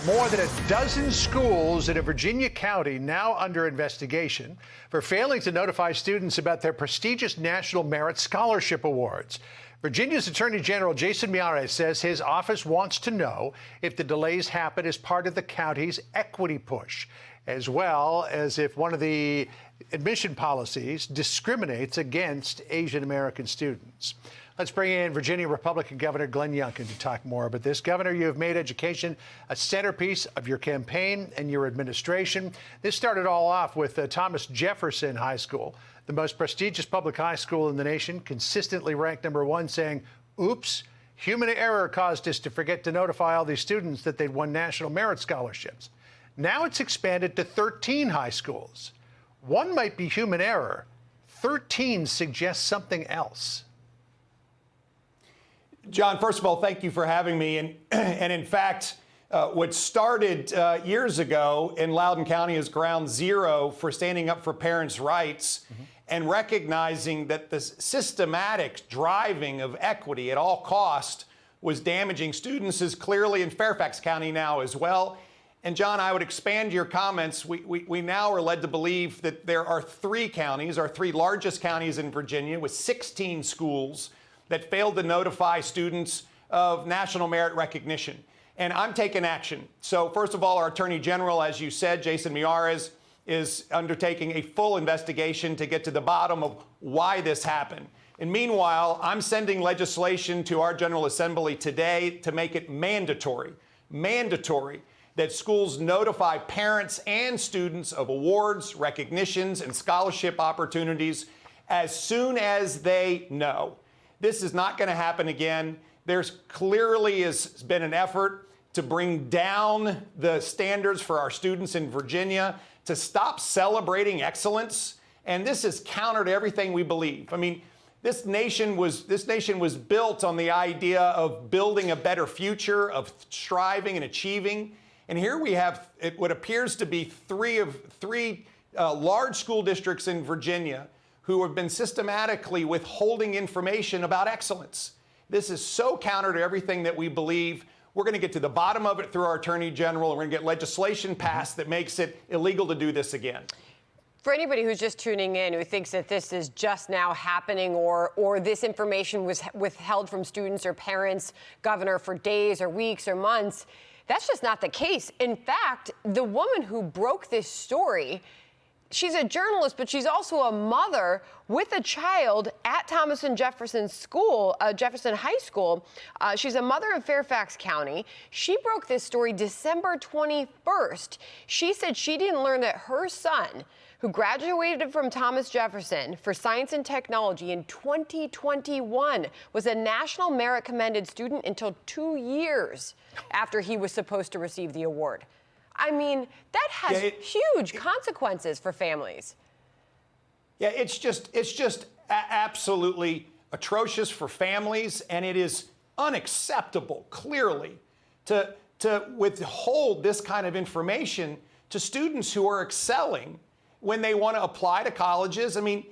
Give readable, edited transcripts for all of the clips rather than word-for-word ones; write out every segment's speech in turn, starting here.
More than a dozen schools in a Virginia county now under investigation for failing to notify students about their prestigious National Merit Scholarship Awards. Virginia's Attorney General Jason Miyares says his office wants to know if the delays happen as part of the county's equity push, as well as if one of the admission policies discriminates against Asian American students. Let's bring in Virginia Republican Governor Glenn Youngkin to talk more about this. Governor, you have made education a centerpiece of your campaign and your administration. This started all off with Thomas Jefferson High School, the most prestigious public high school in the nation, consistently ranked #1, saying, oops, human error caused us to forget to notify all these students that they'd won national merit scholarships. Now it's expanded to 13 high schools. One might be human error. 13 suggests something else. John, first of all, thank you for having me. And in fact, what started years ago in Loudoun County is ground zero for standing up for parents' rights and recognizing that the systematic driving of equity at all cost was damaging students is clearly in Fairfax County now as well. And John, I would expand your comments. We now are led to believe that there are 3 counties, our 3 largest counties in Virginia, with 16 schools that failed to notify students of national merit recognition. And I'm taking action. So first of all, our Attorney General, as you said, Jason Miyares, is undertaking a full investigation to get to the bottom of why this happened. And meanwhile, I'm sending legislation to our General Assembly today to make it mandatory that schools notify parents and students of awards, recognitions, and scholarship opportunities as soon as they know. This is not going to happen again. There's clearly has been an effort to bring down the standards for our students in Virginia, to stop celebrating excellence. And this is counter to everything we believe. I mean, this nation was built on the idea of building a better future, of striving and achieving. And here we have what appears to be three large school districts in Virginia who have been systematically withholding information about excellence. This is so counter to everything that we believe. We're going to get to the bottom of it through our Attorney General, and we're going to get legislation passed that makes it illegal to do this again. For anybody who's just tuning in who thinks that this is just now happening or this information was withheld from students or parents, Governor, for days or weeks or months, that's just not the case. In fact, the woman who broke this story, she's a journalist, but she's also a mother with a child at Thomas and Jefferson School, Jefferson High School. She's a mother in Fairfax County. She broke this story December 21st. She said she didn't learn that her son, who graduated from Thomas Jefferson for science and technology in 2021, was a National Merit Commended student until 2 years after he was supposed to receive the award. I mean, that has huge consequences for families. Yeah, it's just absolutely atrocious for families, and it is unacceptable, clearly, to withhold this kind of information to students who are excelling when they want to apply to colleges. I mean,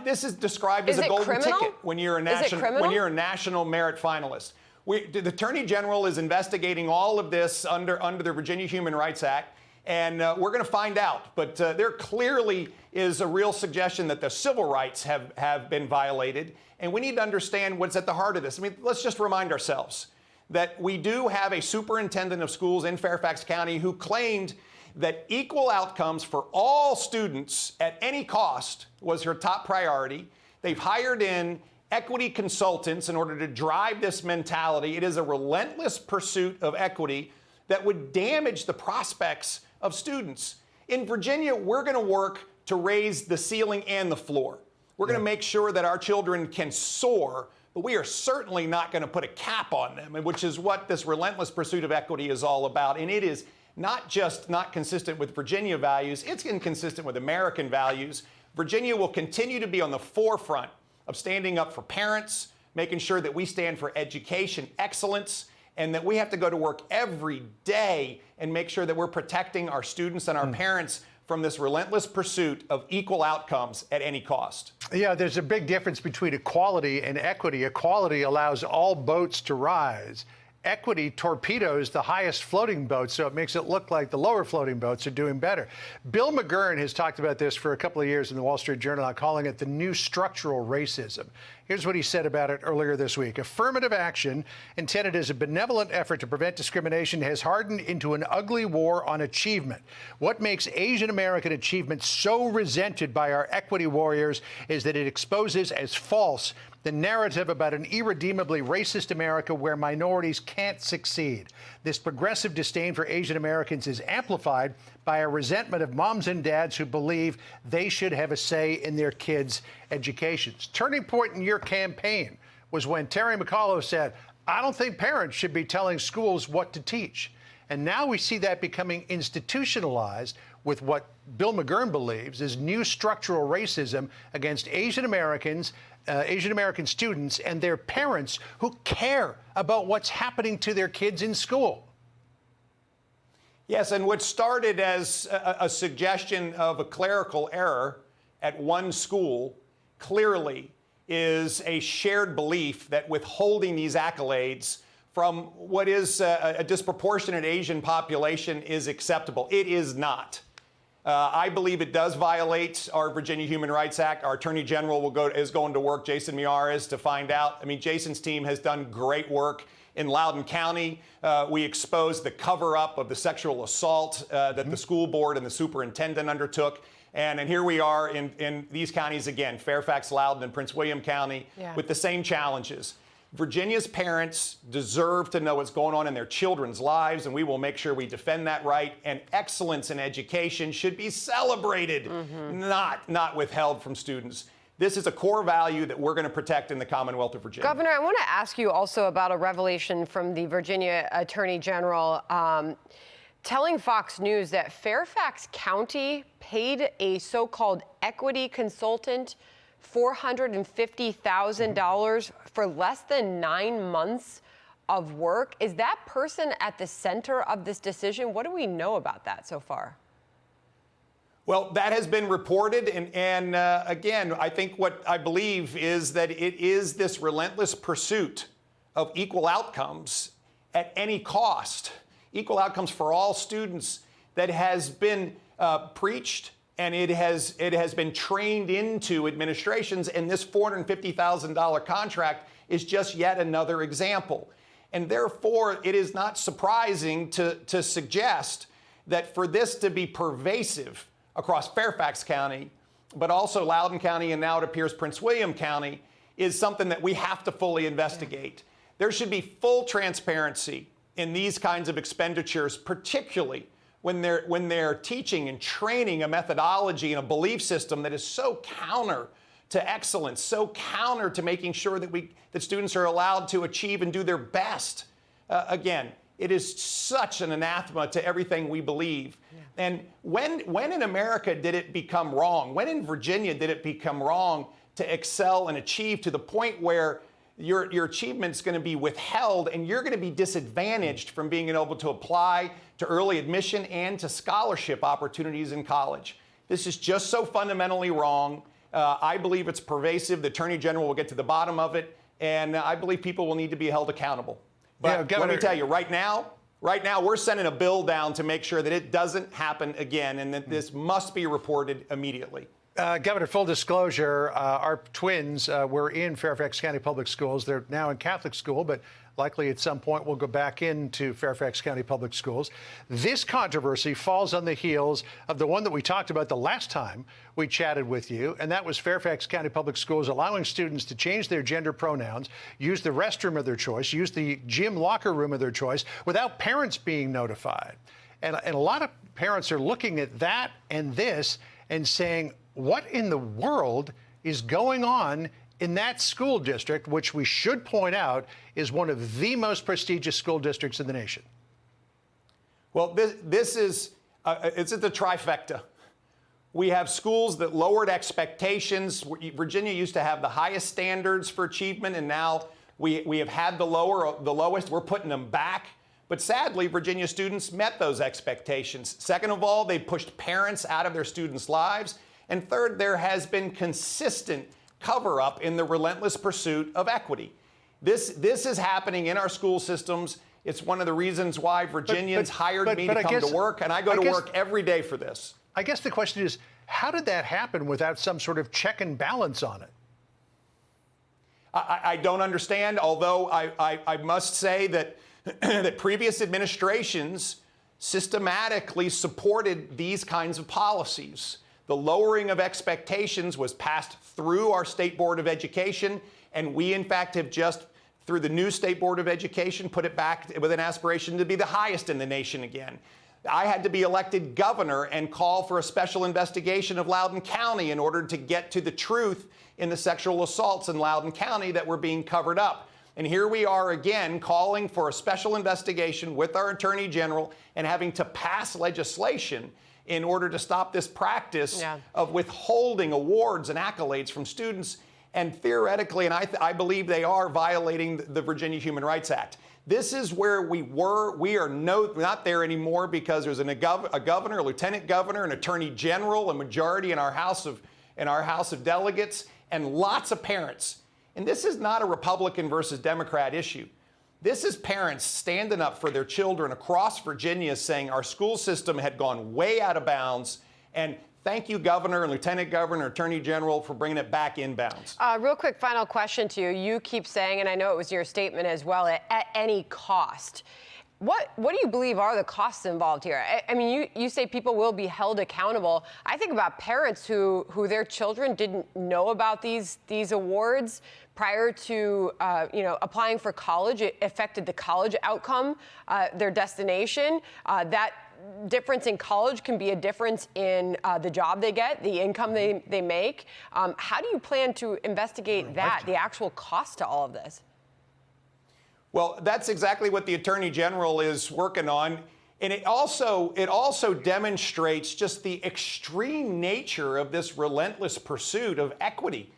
this is described as a golden ticket when you're a national merit finalist. The Attorney General is investigating all of this under the Virginia Human Rights Act, and we're going to find out. But there clearly is a real suggestion that the civil rights have been violated, and we need to understand what's at the heart of this. I mean, let's just remind ourselves that we do have a superintendent of schools in Fairfax County who claimed that equal outcomes for all students at any cost was her top priority. They've hired in equity consultants in order to drive this mentality. It is a relentless pursuit of equity that would damage the prospects of students. In Virginia, we're going to work to raise the ceiling and the floor. We're going to make sure that our children can soar, but we are certainly not going to put a cap on them, which is what this relentless pursuit of equity is all about. And it is not just not consistent with Virginia values, it's inconsistent with American values. Virginia will continue to be on the forefront of standing up for parents, making sure that we stand for education excellence, and that we have to go to work every day and make sure that we're protecting our students and our parents from this relentless pursuit of equal outcomes at any cost. Yeah, there's a big difference between equality and equity. Equality allows all boats to rise. equity torpedoes the highest floating boats, so it makes it look like the lower floating boats are doing better. Bill McGurn has talked about this for a couple of years in the Wall Street Journal, calling it the new structural racism. Here's what he said about it earlier this week. Affirmative action intended as a benevolent effort to prevent discrimination has hardened into an ugly war on achievement. What makes Asian American achievement so resented by our equity warriors is that it exposes as false the narrative about an irredeemably racist America where minorities can't succeed. This progressive disdain for Asian Americans is amplified by a resentment of moms and dads who believe they should have a say in their kids' educations. Turning point in your campaign was when Terry McAuliffe said, "I don't think parents should be telling schools what to teach." And now we see that becoming institutionalized with what Bill McGurn believes is new structural racism against Asian Americans, Asian American students and their parents who care about what's happening to their kids in school. Yes, and what started as a suggestion of a clerical error at one school clearly is a shared belief that withholding these accolades from what is a disproportionate Asian population is acceptable. It is not. I believe it does violate our Virginia Human Rights Act. Our Attorney General is going to work, Jason Miyares, to find out. I mean, Jason's team has done great work in Loudoun County. We exposed the cover-up of the sexual assault that the school board and the superintendent undertook. And here we are in these counties again, Fairfax, Loudoun, and Prince William County, with the same challenges. Virginia's parents deserve to know what's going on in their children's lives, and we will make sure we defend that right. And excellence in education should be celebrated, not withheld from students. This is a core value that we're going to protect in the Commonwealth of Virginia. Governor, I want to ask you also about a revelation from the Virginia Attorney General telling Fox News that Fairfax County paid a so-called equity consultant $450,000 for less than 9 months of work. Is that person at the center of this decision? What do we know about that so far? Well, that has been reported. And again, I think what I believe is that it is this relentless pursuit of equal outcomes at any cost, equal outcomes for all students, that has been preached. And it has been trained into administrations, and this $450,000 contract is just yet another example. And therefore, it is not surprising to suggest that for this to be pervasive across Fairfax County, but also Loudoun County, and now it appears Prince William County, is something that we have to fully investigate. There should be full transparency in these kinds of expenditures, particularly when they're teaching and training a methodology and a belief system that is so counter to excellence, so counter to making sure that students are allowed to achieve and do their best. Again, it is such an anathema to everything we believe. And when in America did it become wrong? When in Virginia did it become wrong to excel and achieve to the point where your achievement's going to be withheld and you're going to be disadvantaged from being able to apply to early admission and to scholarship opportunities in college? This is just so fundamentally wrong. I believe it's pervasive. The Attorney General will get to the bottom of it, and I believe people will need to be held accountable. But let me tell you, right now, we're sending a bill down to make sure that it doesn't happen again, and that this must be reported immediately. Governor, full disclosure, our twins were in Fairfax County Public Schools. They're now in Catholic school, but likely at some point we'll go back into Fairfax County Public Schools. This controversy falls on the heels of the one that we talked about the last time we chatted with you, and that was Fairfax County Public Schools allowing students to change their gender pronouns, use the restroom of their choice, use the gym locker room of their choice without parents being notified. And a lot of parents are looking at that and this and saying, what in the world is going on in that school district, which we should point out is one of the most prestigious school districts in the nation? Well, this is it's the trifecta. We have schools that lowered expectations. Virginia used to have the highest standards for achievement, and now we have had the lowest. We're putting them back. But sadly, Virginia students met those expectations. Second of all, they pushed parents out of their students' lives. And third, there has been consistent cover-up in the relentless pursuit of equity. This is happening in our school systems. It's one of the reasons why Virginians hired me to I come guess- to work, and I go I to guess- work every day for this. I guess the question is, how did that happen without some sort of check and balance on it? I don't understand, although I must say that, that previous administrations systematically supported these kinds of policies. The lowering of expectations was passed through our State Board of Education, and we, in fact, have just, through the new State Board of Education, put it back with an aspiration to be the highest in the nation again. I had to be elected governor and call for a special investigation of Loudoun County in order to get to the truth in the sexual assaults in Loudoun County that were being covered up. And here we are again calling for a special investigation with our Attorney General and having to pass legislation in order to stop this practice of withholding awards and accolades from students. And theoretically, and I believe they are violating the Virginia Human Rights Act. This is where we were. We are not there anymore because there's a governor, a lieutenant governor, an attorney general, a majority in our House of Delegates, and lots of parents. And this is not a Republican versus Democrat issue. This is parents standing up for their children across Virginia saying our school system had gone way out of bounds. And thank you, Governor and Lieutenant Governor, Attorney General, for bringing it back in bounds. Real quick final question to you. You keep saying, and I know it was your statement as well, at any cost. What do you believe are the costs involved here? I mean, you say people will be held accountable. I think about parents who their children didn't know about these awards prior to applying for college. It affected the college outcome, their destination. That difference in college can be a difference in the job they get, the income they make. How do you plan to investigate that, the actual cost to all of this? Well, that's exactly what the Attorney General is working on. And it also demonstrates just the extreme nature of this relentless pursuit of equity.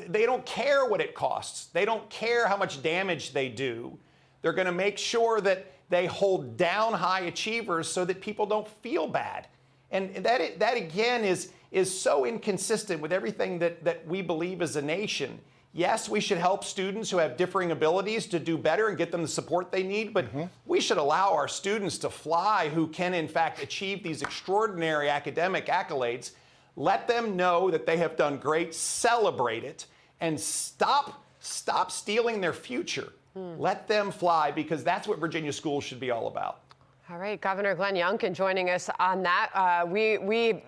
They don't care what it costs. They don't care how much damage they do. They're going to make sure that they hold down high achievers so that people don't feel bad. And that again is so inconsistent with everything that we believe as a nation. Yes, we should help students who have differing abilities to do better and get them the support they need, but we should allow our students to fly who can, in fact, achieve these extraordinary academic accolades. Let them know that they have done great, celebrate it, and stop stealing their future. Let them fly, because that's what Virginia schools should be all about. All right, Governor Glenn Youngkin joining us on that. We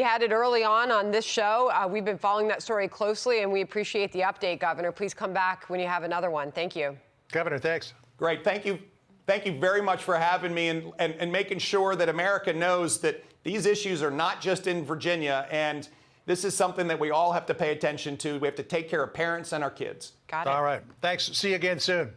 had it early on this show. We've been following that story closely, and we appreciate the update, Governor. Please come back when you have another one. Thank you. Governor, thanks. Great. Thank you. Thank you very much for having me and making sure that America knows that these issues are not just in Virginia, and this is something that we all have to pay attention to. We have to take care of parents and our kids. Got it. All right. Thanks. See you again soon.